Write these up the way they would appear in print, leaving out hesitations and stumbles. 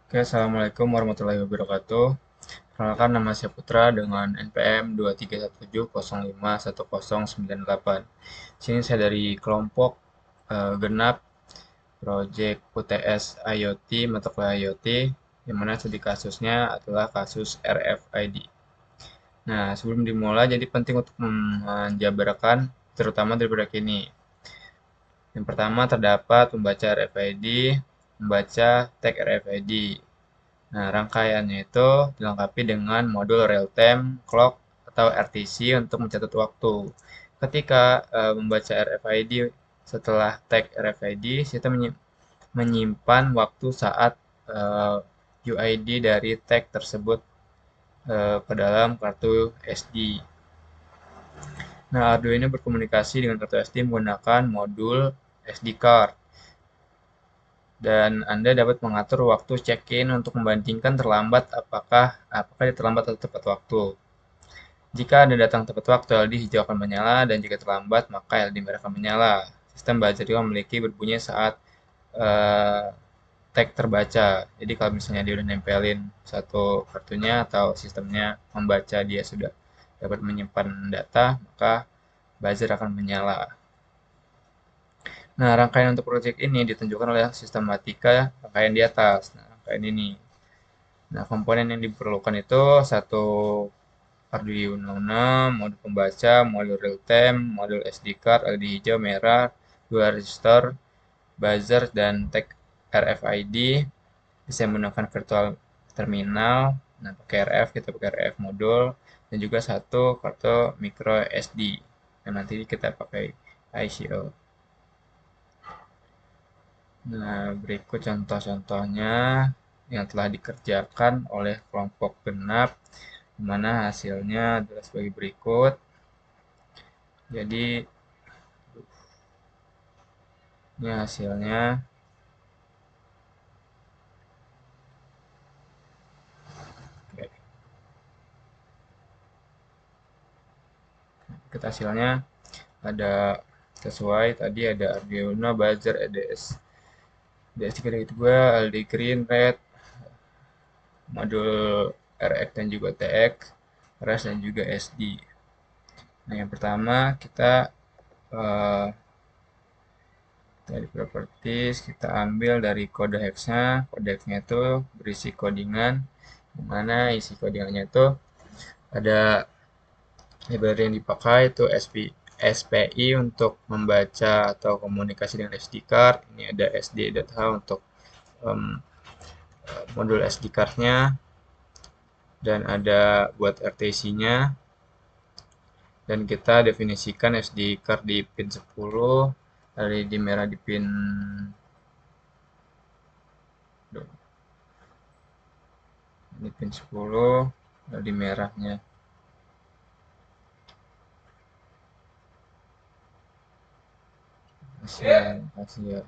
Oke, Assalamualaikum warahmatullahi wabarakatuh. Perkenalkan nama saya Putra dengan NPM 23170519098. Sini saya dari kelompok genap Project UTS IoT, mata kuliah IoT, yang mana studi kasusnya adalah kasus RFID. Nah, sebelum dimulai, jadi penting untuk menjabarkan terutama dari proyek ini. Yang pertama terdapat membaca RFID, membaca tag RFID. Nah, rangkaiannya itu dilengkapi dengan modul real-time clock atau RTC untuk mencatat waktu. Ketika membaca RFID setelah tag RFID, sistem menyimpan waktu saat UID dari tag tersebut ke dalam kartu SD. Nah, Arduino berkomunikasi dengan kartu SD menggunakan modul SD card dan Anda dapat mengatur waktu check-in untuk membandingkan apakah dia terlambat atau tepat waktu. Jika Anda datang tepat waktu, LED hijau akan menyala, dan jika terlambat, maka LED merah akan menyala. Sistem buzzer juga memiliki berbunyi saat eh, tag terbaca. Jadi kalau misalnya dia udah nempelin satu kartunya atau sistemnya membaca dia sudah dapat menyimpan data, maka buzzer akan menyala. Nah, rangkaian untuk proyek ini ditunjukkan oleh sistematika rangkaian di atas. Nah, rangkaian ini. Nah, komponen yang diperlukan itu satu Arduino Uno, modul pembaca, modul real time, modul SD card, LED hijau, merah, dua resistor, buzzer, dan tag RFID. Bisa menggunakan virtual terminal. Nah, pakai RF, kita pakai RF modul, dan juga satu kartu micro SD. Dan nanti kita pakai ICO. Nah, berikut contoh-contohnya yang telah dikerjakan oleh kelompok genap, di mana hasilnya adalah sebagai berikut. Jadi, ini hasilnya. Oke, kita hasilnya ada sesuai tadi, ada Arduino, buzzer, EDS, DS32, LD green, red, modul RX dan juga TX, RAS dan juga SD. Nah, yang pertama eh, dari properties kita ambil dari kode hexnya. Kode hexnya itu berisi codingan, dimana isi codingannya itu ada library yang dipakai itu SPI untuk membaca atau komunikasi dengan SD card. Ini ada sd.h untuk um, modul SD card-nya, dan ada buat RTC-nya, dan kita definisikan SD card di pin 10, LED merah di pin ini pin 10, LED merahnya. Hasil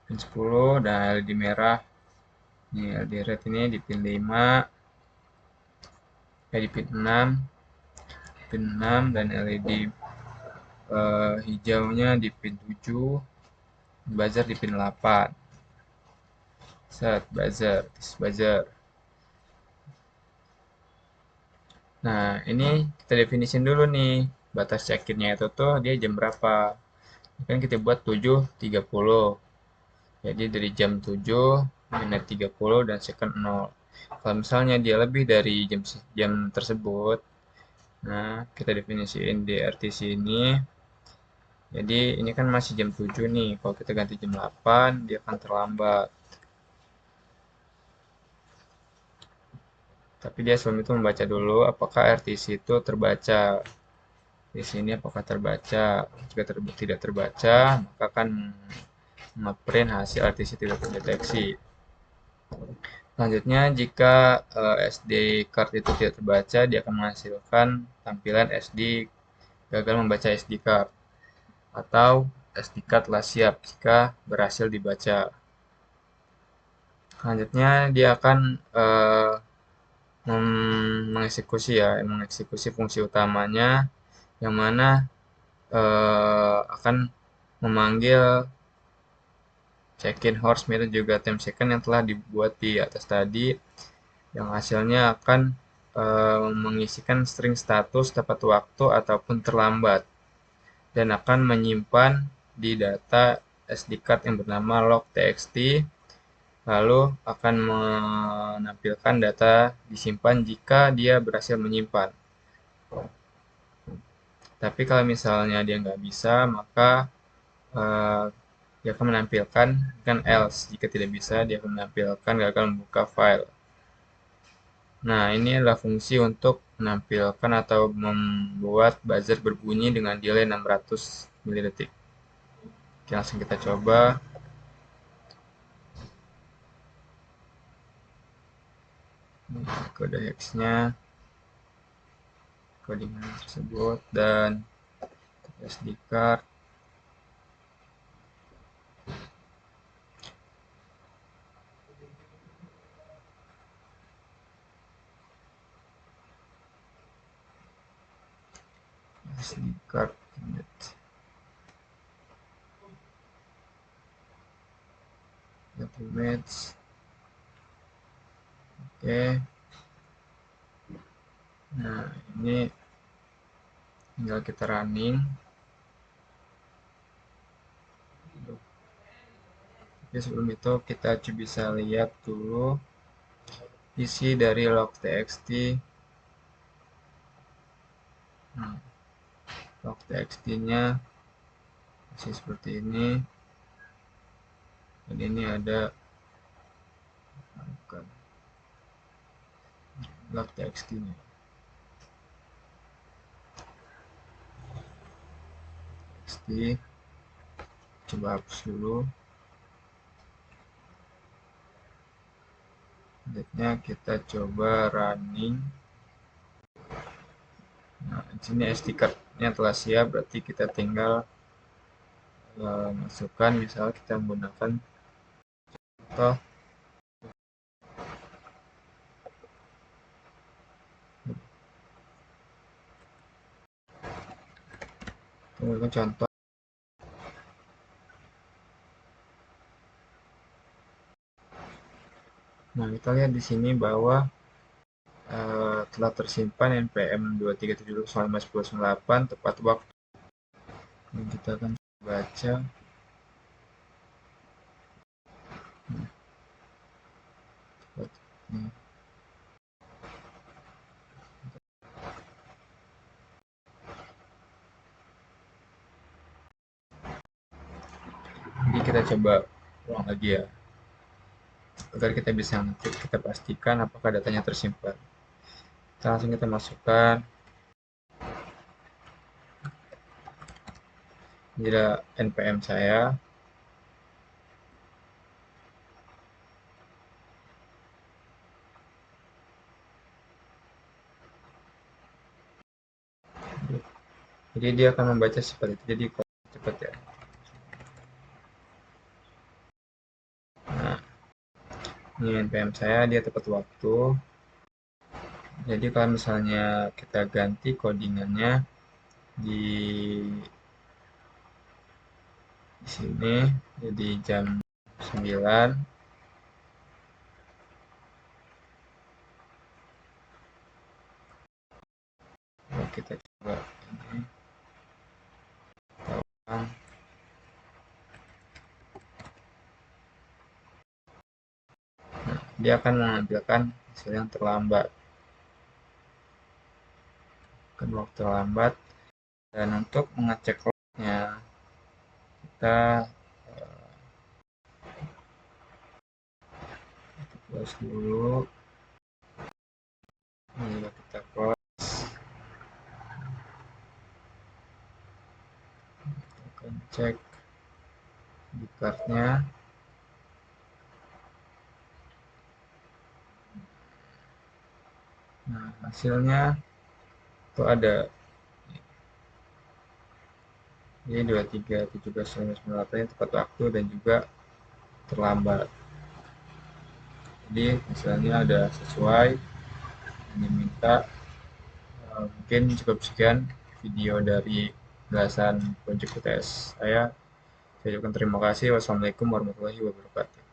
pin 10 dan LED merah. Ini LED red ini di pin 5, di pin 6, dan LED hijaunya di pin 7, buzzer di pin 8. Set buzzer. Nah, ini kita definisin dulu nih. Batas check-innya itu tuh dia jam berapa. Kan kita buat 7.30. Jadi dari jam 7 menit 30 dan second 0. Kalau misalnya dia lebih dari jam tersebut, nah kita definisiin di RTC ini. Jadi ini kan masih jam 7 nih. Kalau kita ganti jam 8, dia akan terlambat. Tapi dia sebelum itu membaca dulu apakah RTC itu terbaca. Di sini apakah terbaca. Jika tidak terbaca, maka akan ngeprint hasil RTC tidak terdeteksi. Selanjutnya, jika SD card itu tidak terbaca, dia akan menghasilkan tampilan SD gagal membaca SD card, atau SD card telah siap jika berhasil dibaca. Selanjutnya, dia akan mengeksekusi fungsi utamanya, yang mana akan memanggil check-in horse method juga time second yang telah dibuat di atas tadi, yang hasilnya akan mengisikan string status tepat waktu ataupun terlambat, dan akan menyimpan di data SD card yang bernama log.txt, lalu akan menampilkan data disimpan jika dia berhasil menyimpan. Tapi kalau misalnya dia nggak bisa, maka dia akan menampilkan kan else. Jika tidak bisa, dia akan menampilkan gagal membuka file. Nah, ini adalah fungsi untuk menampilkan atau membuat buzzer berbunyi dengan delay 600 milidetik. Oke, langsung kita coba. Ini kode hexnya, codingan tersebut, dan SD card. SD card image. Oke. Nah, ini tinggal kita running. Tapi sebelum itu kita bisa lihat dulu isi dari log.txt. Nah, log.txt-nya masih seperti ini. Dan ini ada log.txt-nya. Txt. Coba hapus dulu. Selanjutnya kita coba running. Nah, di sini SD card-nya telah siap, berarti kita tinggal masukkan, misal kita menggunakan contoh. Menggunakan contoh. Nah, kita lihat di sini bahwa telah tersimpan npm 237.5.10.8 tepat waktu. Dan kita akan baca. Jadi kita coba ulang lagi ya, agar kita bisa ngetik, kita pastikan apakah datanya tersimpan. Langsung kita masukkan. Jadi npm saya. Jadi dia akan membaca seperti itu. Jadi cepat ya. Nah, ini npm saya, dia tepat waktu. Jadi kalau misalnya kita ganti codingannya di sini jadi jam 9. Nah, kita coba ini. Nah, dia akan menampilkan hasil yang terlambat. Akan waktu terlambat. Dan untuk mengecek lognya, kita close dulu. Ini kita close. Kita akan cek di cardnya. Nah, hasilnya itu ada. Ini 23.17.98 tepat waktu dan juga terlambat. Jadi hasilnya ada sesuai yang diminta. Mungkin cukup sekian video dari penjelasan proyek UTS saya. Saya ucapkan terima kasih. Wassalamualaikum warahmatullahi wabarakatuh.